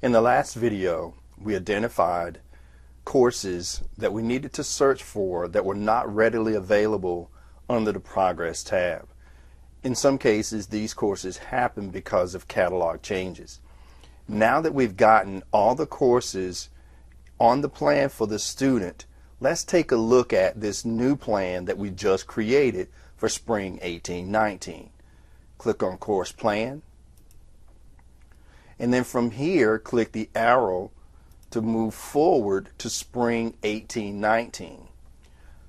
In the last video, we identified courses that we needed to search for that were not readily available under the Progress tab. In some cases, these courses happen because of catalog changes. Now that we've gotten all the courses on the plan for the student, let's take a look at this new plan that we just created for Spring 18-19. Click on Course Plan, and then from here click the arrow to move forward to Spring 18-19.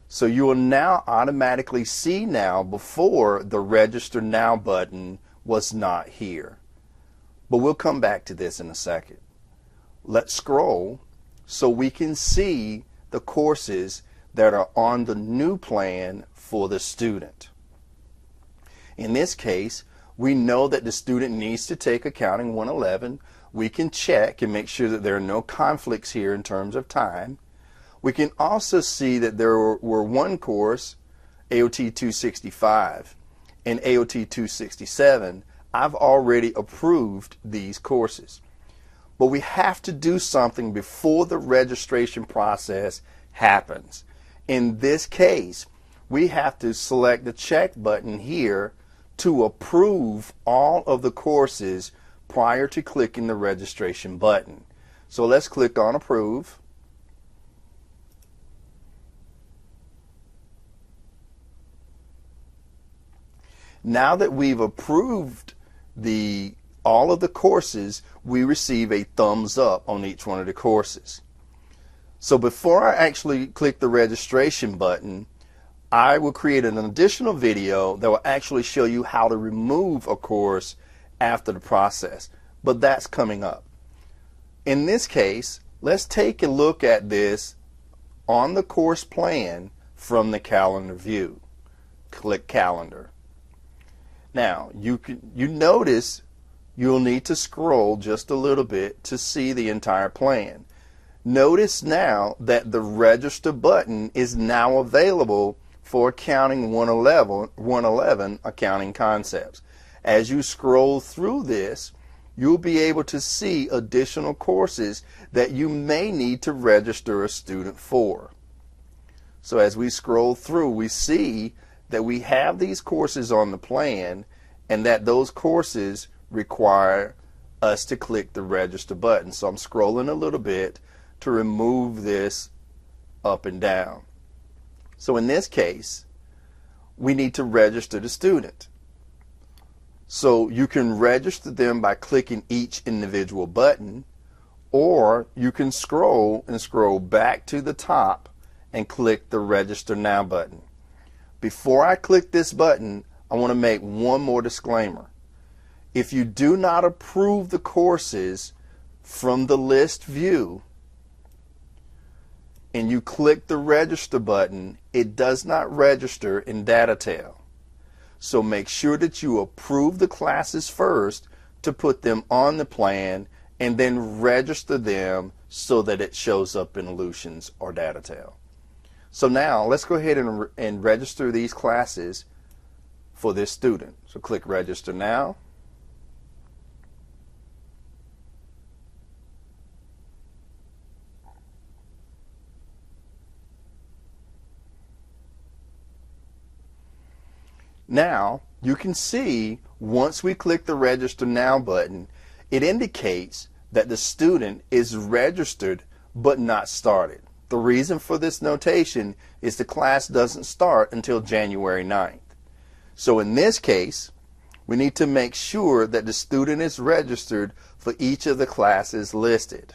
So you will now automatically see now before the Register Now button was not here. But we'll come back to this in a second. Let's scroll so we can see the courses that are on the new plan for the student. In this case, we know that the student needs to take Accounting 111. We can check and make sure that there are no conflicts here in terms of time. We can also see that there were one course, AOT 265 and AOT 267. I've already approved these courses. But we have to do something before the registration process happens. In this case, we have to select the check button here to approve all of the courses prior to clicking the registration button. So let's click on Approve. Now that we've approved all of the courses, we receive a thumbs up on each one of the courses. So before I actually click the registration button, I will create an additional video that will actually show you how to remove a course after the process, but that's coming up. In this case, let's take a look at this on the course plan from the calendar view. Click Calendar. Now you notice you'll need to scroll just a little bit to see the entire plan. Notice now that the Register button is now available for Accounting 111 Accounting Concepts. As you scroll through this, you'll be able to see additional courses that you may need to register a student for. So as we scroll through, we see that we have these courses on the plan and that those courses require us to click the Register button. So I'm scrolling a little bit to remove this up and down. So in this case, we need to register the student. So you can register them by clicking each individual button, or you can scroll back to the top and click the Register Now button. Before I click this button, I want to make one more disclaimer. If you do not approve the courses from the list view and you click the Register button, it does not register in DataTail. So make sure that you approve the classes first to put them on the plan and then register them so that it shows up in Illusions or DataTail. So now let's go ahead and register these classes for this student. So click Register Now. Now you can see once we click the Register Now button, it indicates that the student is registered but not started. The reason for this notation is the class doesn't start until January 9th. So in this case, we need to make sure that the student is registered for each of the classes listed.